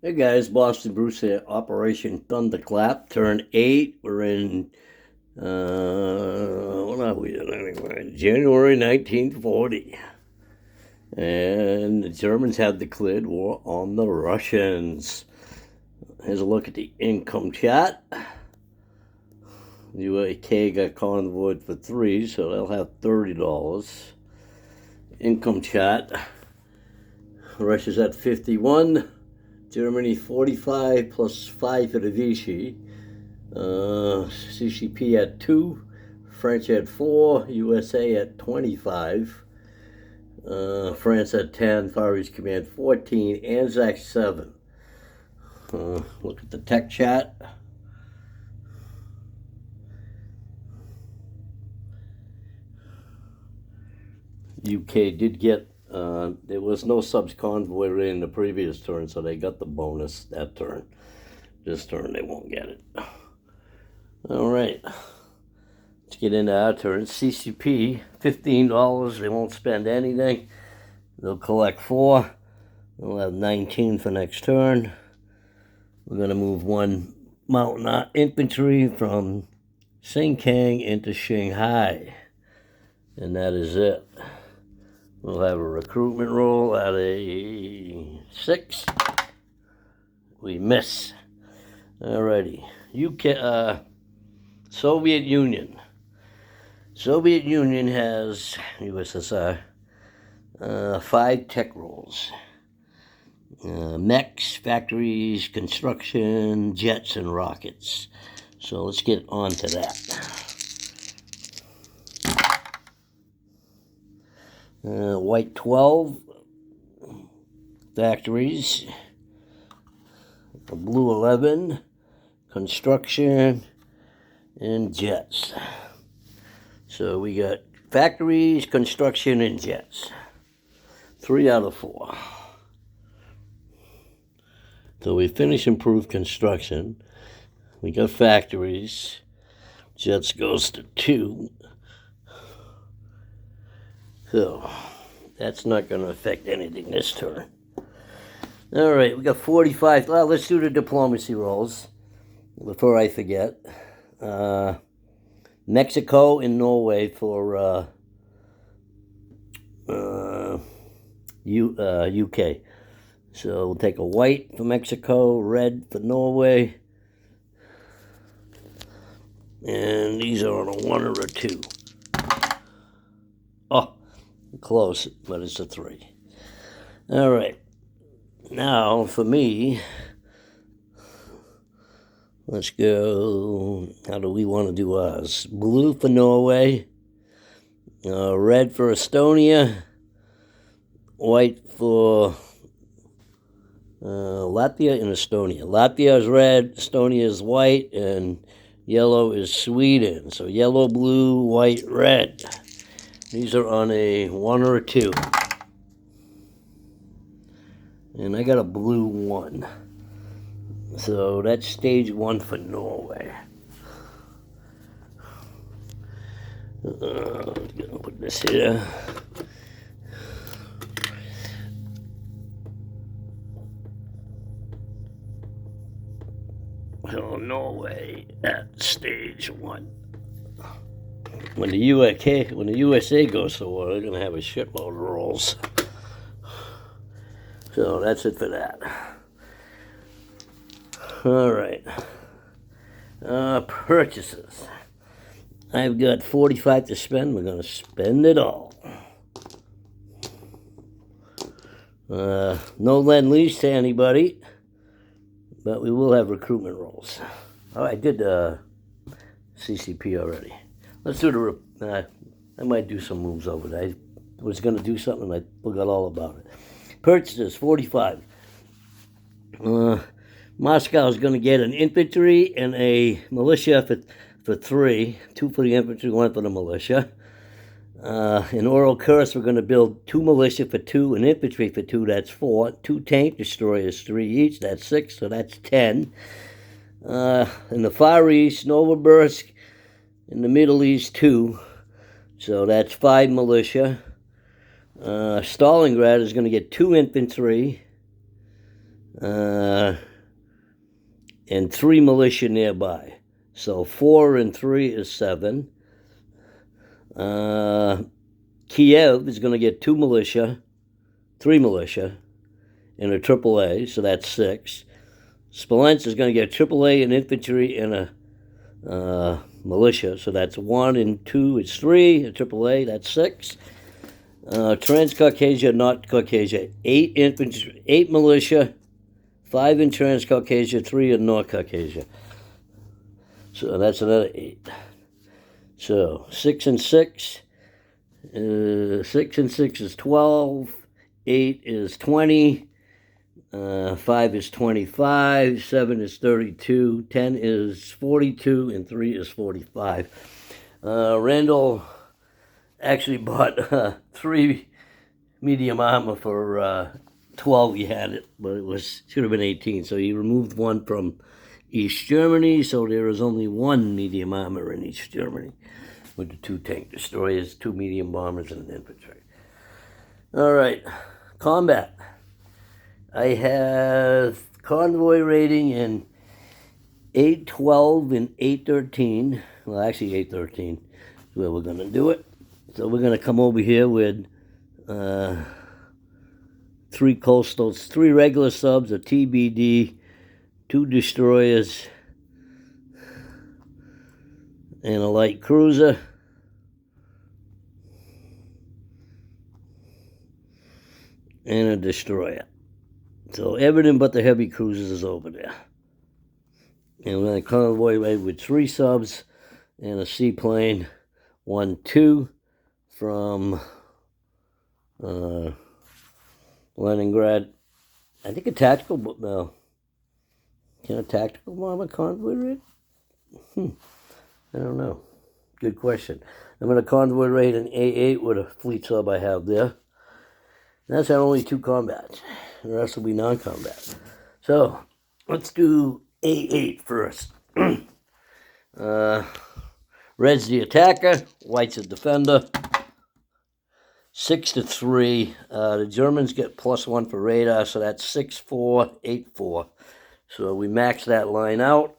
Hey guys, Boston Bruce here. Operation Thunderclap, turn 8. We're in, what are we in anyway? January 1940. And the Germans have declared war on the Russians. Here's a look at the income chart. UAK got convoyed for 3, so they'll have $30. Income chart. Russia's at 51. Germany 45 plus 5 for the Vichy. CCP at 2. French at 4. USA at 25. France at 10. Far East Command 14. Anzac 7. Look at the tech chat. UK did get, there was no subs convoy in the previous turn, so they got the bonus that turn. This turn they won't get it. All right, let's get into our turn. CCP, $15. They won't spend anything. They'll collect 4. They'll have 19 for next turn. We're going to move 1 mountain infantry from Xinjiang into Shanghai. And that is it. We'll have a recruitment roll at a 6. We miss. Alrighty. Soviet Union. Soviet Union has, USSR, 5 tech rolls. Mechs, factories, construction, jets, and rockets. So let's get on to that. White 12, factories. Blue 11, construction, and jets. So we got factories, construction, and jets. 3 out of 4. So we finish improved construction. We got factories. Jets goes to 2. So that's not going to affect anything this turn. All right, we got 45. Well, let's do the diplomacy rolls before I forget. Mexico and Norway for UK. So we'll take a white for Mexico, red for Norway. And these are on a 1 or a 2. Oh, close, but it's a 3. All right. Now, for me, let's go. How do we want to do ours? Blue for Norway, red for Estonia, white for Latvia and Estonia. Latvia is red, Estonia is white, and yellow is Sweden. So yellow, blue, white, red. These are on a 1 or a 2. And I got a blue 1. So that's stage 1 for Norway. Gonna put this here. So Norway at stage 1. When the USA goes to war, they're gonna have a shitload of rolls. So that's it for that. All right. Purchases. I've got 45 to spend. We're going to spend it all. No lend-lease to anybody, but we will have recruitment rolls. Oh, I did CCP already. Let's do I might do some moves over there. I was going to do something, I forgot all about it. Purchases, 45. Moscow is going to get an infantry and a militia for 3. 2 for the infantry, 1 for the militia. In Oral Kursk, we're going to build 2 militia for 2, an infantry for 2, that's 4. 2 tank destroyers, 3 each, that's 6, so that's 10. In the Far East, Novosibirsk. In the Middle East, 2, so that's 5 militia. Stalingrad is going to get 2 infantry, and 3 militia nearby. So 4 and 3 is 7. Kiev is going to get 2 militia, 3 militia, and a AAA, so that's 6. Smolensk is going to get AAA and infantry and a militia, so that's 1 and 2 is 3, a AAA, that's 6. Transcaucasia, not Caucasia, 8 infantry, 8 militia, 5 in Transcaucasia, 3 in North Caucasia. So that's another 8. So 6 and 6. 6 and 6 is 12. 8 is 20. 5 is 25. 7 is 32. 10 is 42. And 3 is 45. Randall actually bought 3 medium armor for 12. He had it, but it should have been 18. So he removed one from East Germany, so there is only 1 medium armor in East Germany with the 2 tank destroyers, 2 medium bombers, and an infantry. All right, combat. I have convoy rating in 812 and 813. Well, actually 813 is where we're going to do it. So we're going to come over here with 3 coastals, 3 regular subs, a TBD, 2 destroyers, and a light cruiser. And a destroyer. So everything but the heavy cruisers is over there. And we're going to convoy with 3 subs and a seaplane, 1-2 from Leningrad. I think a tactical, no. Can a tactical bomber convoy raid? I don't know. Good question. I'm going to convoy raid an A8 with a fleet sub I have there. That's our only 2 combats. The rest will be non-combat. So, let's do A8 first. Red's the attacker, white's the defender. 6 to 3. The Germans get +1 for radar, so that's 6-4, 8-4. So we max that line out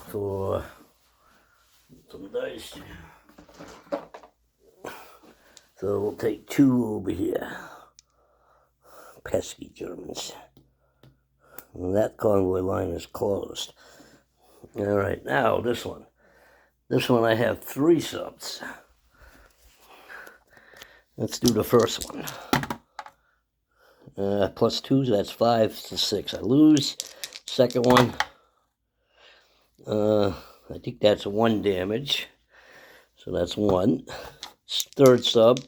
for some dice. So we'll take 2 over here. Pesky Germans. And that convoy line is closed. All right, now this one. This one I have 3 subs. Let's do the first one. +2, so that's 5 to 6. I lose. Second one. I think that's 1 damage. So that's 1. Third sub.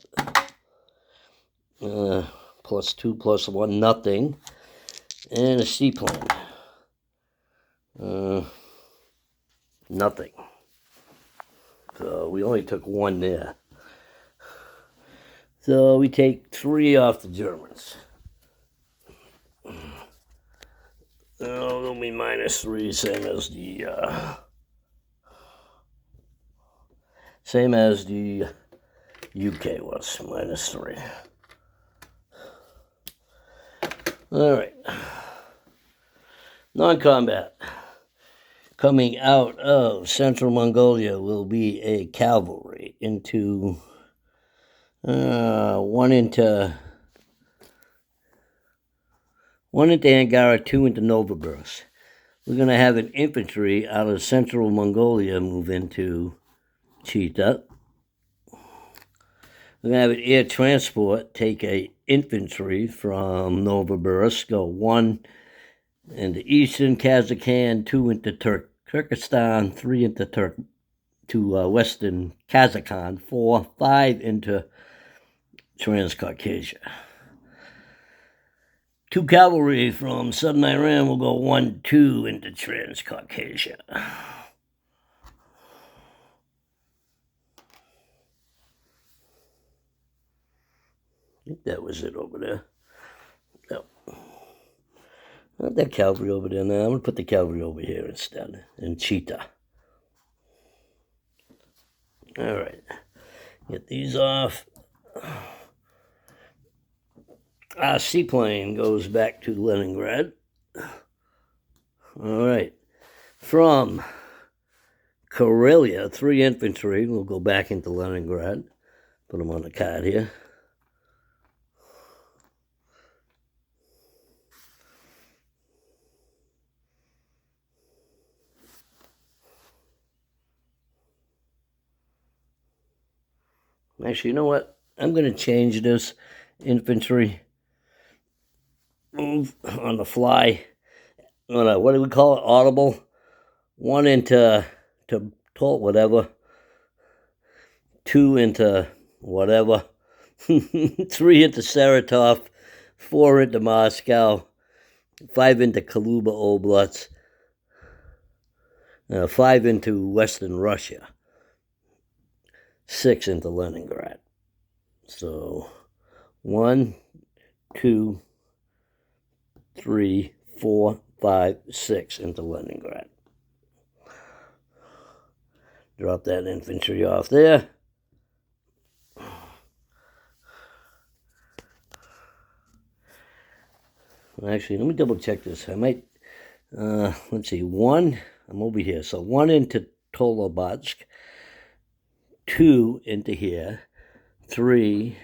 +2, +1, nothing. And a seaplane. Nothing. So we only took 1 there. So we take 3 off the Germans. It'll be -3, same as the UK was, -3. All right. Non-combat. Coming out of Central Mongolia will be a cavalry into 1 into Angara, 2 into Novosibirsk. We're going to have an infantry out of Central Mongolia move into Chita. We're going to have an air transport take a infantry from Novosibirsk, go 1 into Eastern Kazakhstan, 2 into Turkestan, 3 into Western Kazakhstan, 4, 5 into Transcaucasia. 2 cavalry from southern Iran will go 1-2 into Transcaucasia. I think that was it over there. No. Not that cavalry over there now. I'm going to put the cavalry over here instead, in Chita. All right. Get these off. Our seaplane goes back to Leningrad. All right. From Karelia, 3 infantry will go back into Leningrad. Put them on the card here. Actually, you know what? I'm going to change this infantry move on the fly. On a, what do we call it? Audible. 1 into whatever. 2 into whatever. 3 into Saratov. 4 into Moscow. 5 into Kaluba Oblast. 5 into Western Russia. 6 into Leningrad. So 1, 2, 3, 4, 5, 6 into Leningrad. Drop that infantry off there. Actually, let me double check this. I might, let's see, 1, I'm over here. So 1 into Tolobatsk, 2 into here, 3,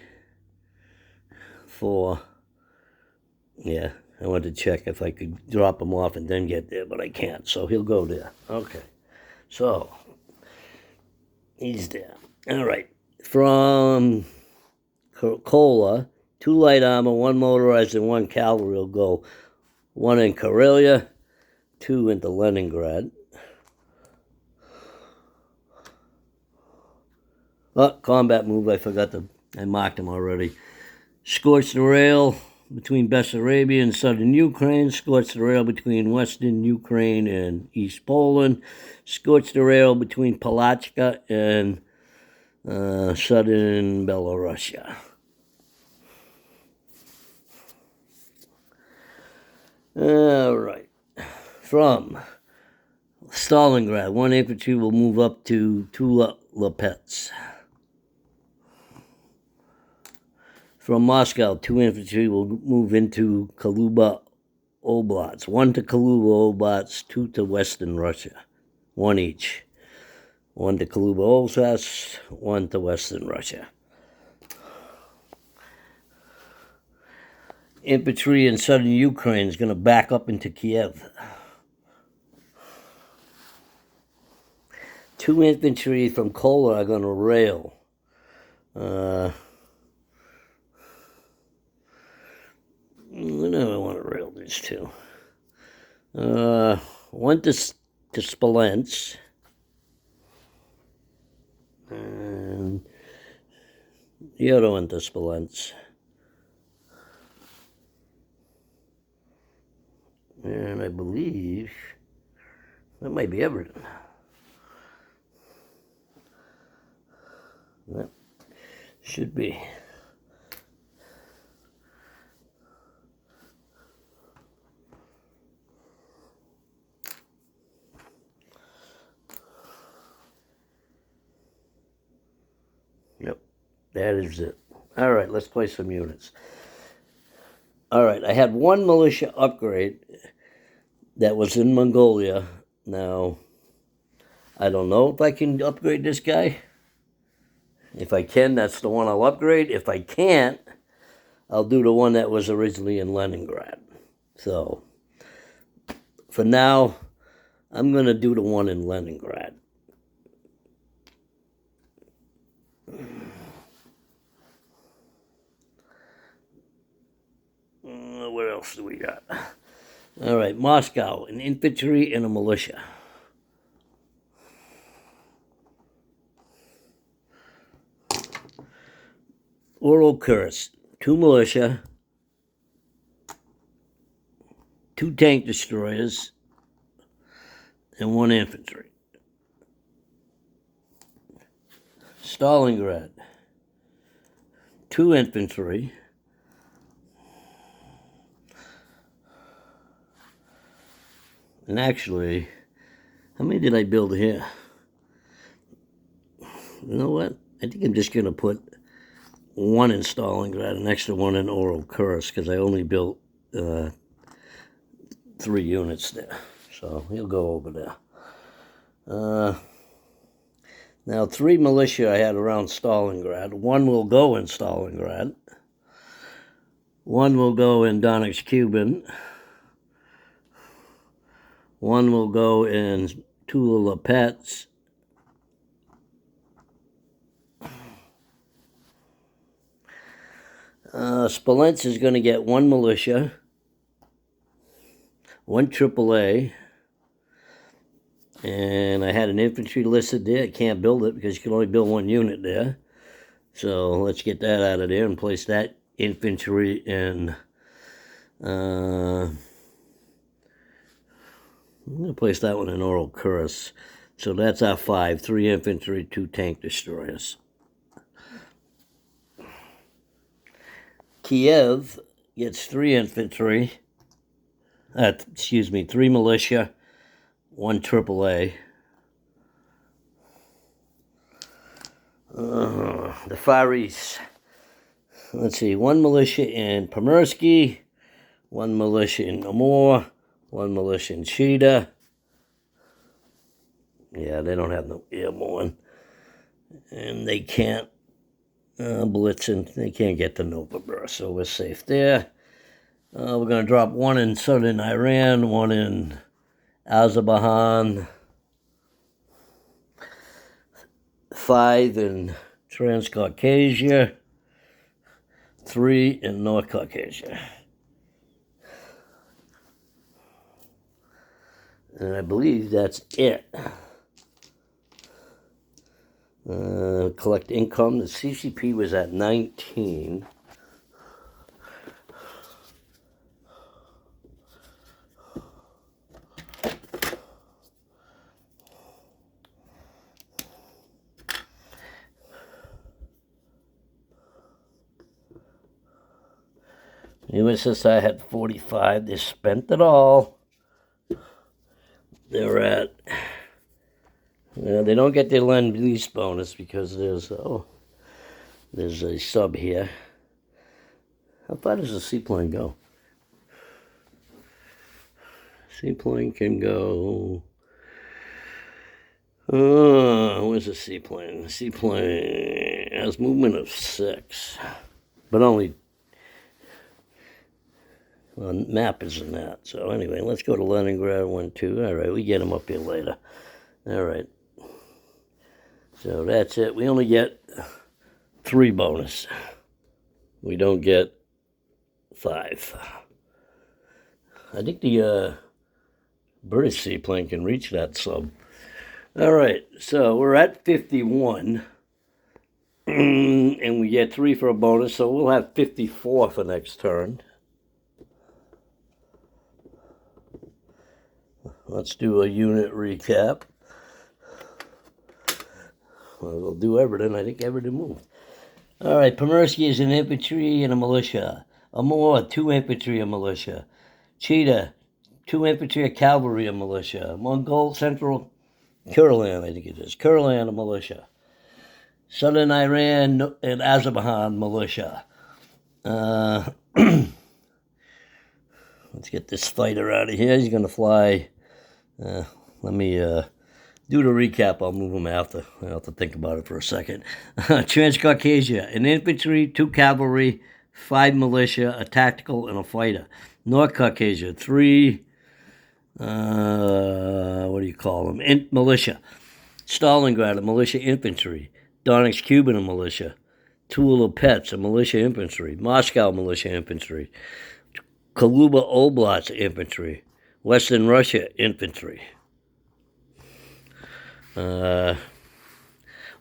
4, yeah, I wanted to check if I could drop him off and then get there, but I can't, so he'll go there. Okay, so he's there. All right, from Kola, 2 light armor, 1 motorized, and 1 cavalry will go. 1 in Karelia, 2 into Leningrad. Oh, combat move, I marked him already. Scorched the rail between Bessarabia and southern Ukraine. Scorched the rail between western Ukraine and East Poland. Scorched the rail between Palachka and southern Belarusia. All right. From Stalingrad, 1 infantry will move up to Tula-Lipets. From Moscow, 2 infantry will move into Kaluba Oblast. 1 to Kaluba Oblast, 2 to Western Russia. 1 each. 1 to Kaluba Oblast, 1 to Western Russia. Infantry in southern Ukraine is going to back up into Kiev. 2 infantry from Kola are going to rail. No, I want to rail these 2. 1 to Smolensk. And the other 1 to Smolensk. And I believe that might be everything. That should be. Yep, that is it. All right, let's play some units. All right, I had 1 militia upgrade that was in Mongolia. Now, I don't know if I can upgrade this guy. If I can, that's the one I'll upgrade. If I can't, I'll do the one that was originally in Leningrad. So, for now, I'm going to do the one in Leningrad. What else do we got? All right, Moscow, an infantry and a militia. Oral Kursk, 2 militia, 2 tank destroyers, and 1 infantry. Stalingrad, 2 infantry, and actually, how many did I build here? You know what? I think I'm just going to put one in Stalingrad, an extra one in Oral Kursk, because I only built 3 units there. So he'll go over there. Now 3 militia I had around Stalingrad. 1 will go in Stalingrad. 1 will go in Donetsk Cuban. 1 will go in Tula-Lepets. Smolensk is going to get 1 militia, 1 AAA, and I had an infantry listed there. I can't build it because you can only build 1 unit there. So let's get that out of there and place that infantry in. I'm going to place that one in Oral Kursk. So that's our 5, 3 infantry, 2 tank destroyers. Kiev gets 3 infantry, 3 militia, 1 AAA. The Far East, let's see, 1 militia in Pomersky, 1 militia in Amur, 1 militia in Chita. Yeah, they don't have no airborne. And they can't blitzen. They can't get to Novosibirsk, so we're safe there. We're going to drop 1 in southern Iran, 1 in Azerbaijan, 5 in Transcaucasia, 3 in North Caucasia. And I believe that's it. Collect income. The CCP was at 19. USSR had 45. They spent it all. They're at. They don't get their Lend-Lease bonus because there's a sub here. How far does the seaplane go? Seaplane can go. Where's the seaplane? The seaplane has movement of 6, but only. Well, map isn't that. So anyway, let's go to Leningrad 1, 2. All right, we get them up here later. All right. So that's it. We only get 3 bonus. We don't get 5. I think the British seaplane can reach that sub. All right, so we're at 51. And we get 3 for a bonus, so we'll have 54 for next turn. Let's do a unit recap. Well, we'll do Everton. I think Everton moved. All right, Pomersky is an infantry and a militia. Amur, 2 infantry and militia. Chita, 2 infantry, a cavalry and militia. Mongol Central, Kurland, I think it is. Kurland, a militia. Southern Iran and Azerbaijan, militia. Let's get this fighter out of here. He's going to fly. Let me do the recap. I'll move him after. I'll have to think about it for a second. Transcaucasia, an infantry, 2 cavalry, 5 militia, a tactical, and a fighter. North Caucasia, 3, what do you call them? Militia. Stalingrad, a militia infantry. Donetsk Cuban, a militia. Tula-Lepets, a militia infantry. Moscow, militia infantry. Kaluba Oblast infantry. Western Russia infantry.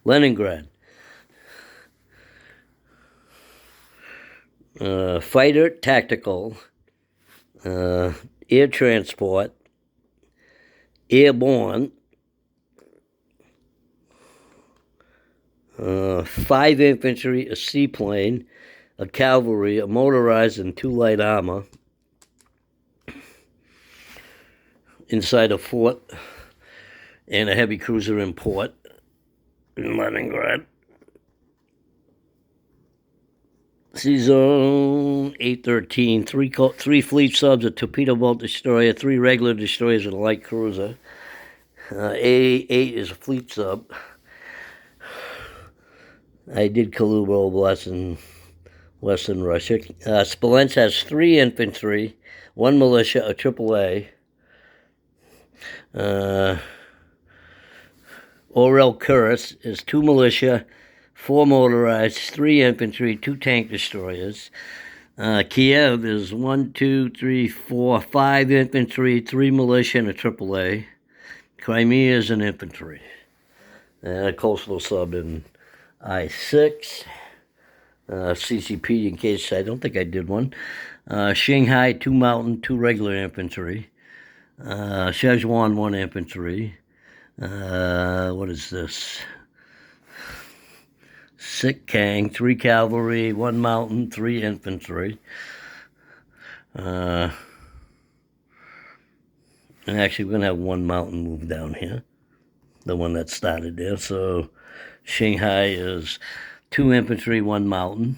Leningrad. Fighter, tactical. Air transport. Airborne. 5 infantry, a seaplane, a cavalry, a motorized, and 2 light armor. Inside a fort, and a heavy cruiser in port in Leningrad. Sea Zone 813, three fleet subs, a torpedo boat destroyer, 3 regular destroyers, and a light cruiser. A8 is a fleet sub. I did Kaluga Oblast in Western Russia. Smolensk has 3 infantry, 1 militia, a AAA. Orel Kursk is 2 militia, 4 motorized, 3 infantry, 2 tank destroyers. Kiev is 1, 2, 3, 4, 5 infantry, 3 militia, and a AAA. Crimea is an infantry. And a coastal sub in I-6. CCP, in case I don't think I did one. Shanghai, 2 mountain, 2 regular infantry. Szechuan, 1 infantry. What is this? Sitkang, 3 cavalry, 1 mountain, 3 infantry. And actually, we're going to have 1 mountain move down here. The one that started there. So Shanghai is 2 infantry, 1 mountain.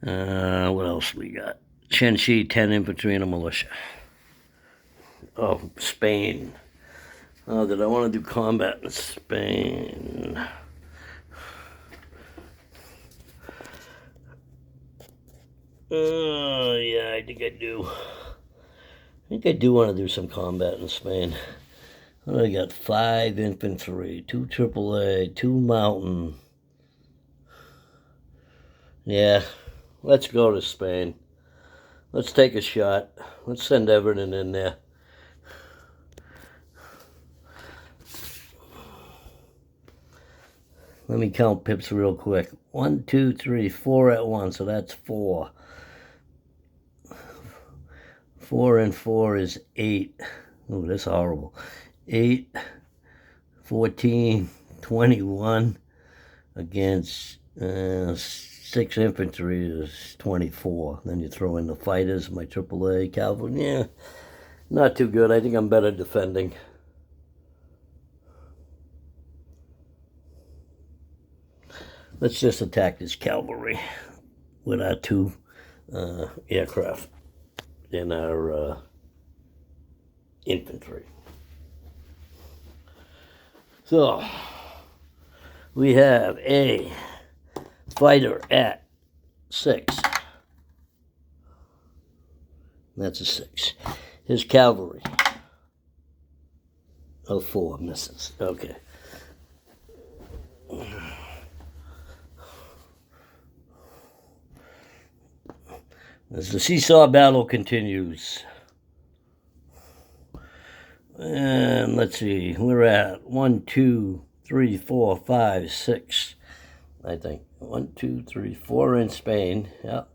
What else we got? Shenxi, 10 infantry, and a militia. Oh, Spain. Oh, did I want to do combat in Spain? Yeah, I think I do. I think I do want to do some combat in Spain. I got 5 infantry, 2 AAA, 2 mountain. Yeah, let's go to Spain. Let's take a shot. Let's send everything in there. Let me count pips real quick. 1, 2, 3, 4 at once, so that's 4. 4 and 4 is 8. Oh, that's horrible. 8, 14, 21 against 6 infantry is 24. Then you throw in the fighters, my AAA cavalry. Yeah, not too good. I think I'm better defending. Let's just attack this cavalry with our 2 aircraft and our infantry. So, we have a fighter at 6. That's a 6. His cavalry. Oh, 4 misses. Okay. As the seesaw battle continues. And let's see, we're at 1, 2, 3, 4, 5, 6. I think 1, 2, 3, 4 in Spain. Yep.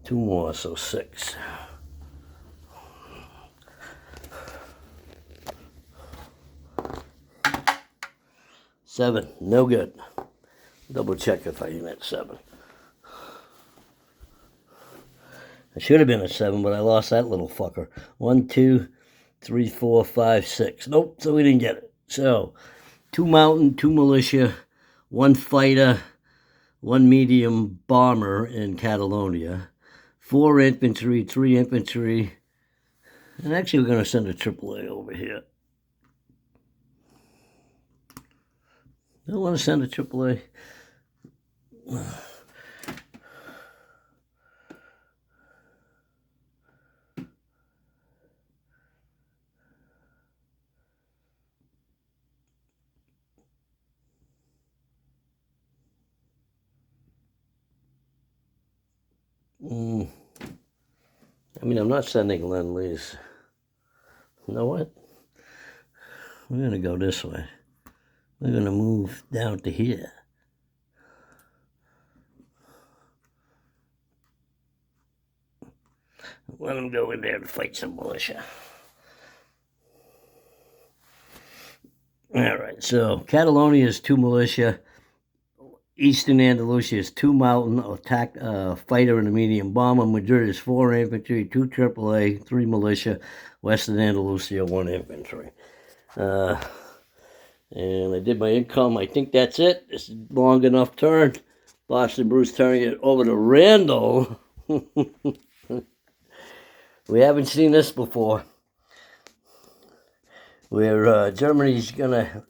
2 more, so 6. Seven, no good. Double check if I hit 7. I should have been a 7, but I lost that little fucker. 1, 2, 3, 4, 5, 6. Nope, so we didn't get it. So, 2 mountain, 2 militia, 1 fighter, 1 medium bomber in Catalonia, 4 infantry, 3 infantry, and actually we're going to send a AAA over here. Don't want to send a AAA. I mean, I'm not sending Lend-Lease. You know what? We're going to go this way. We're going to move down to here. Let them go in there to fight some militia. All right, so Catalonia is 2 militia. Eastern Andalusia is 2 mountain, attack fighter and a medium bomber. Madrid is 4 infantry, 2 AAA, 3 militia. Western Andalusia, 1 infantry. And I did my income. I think that's it. This is a long enough turn. Boston Bruce turning it over to Randall. We haven't seen this before. Where Germany's gonna,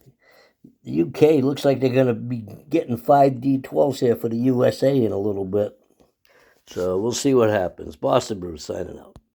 the UK looks like they're gonna be getting 5 D12s here for the USA in a little bit. So we'll see what happens. Boston Bruce signing out.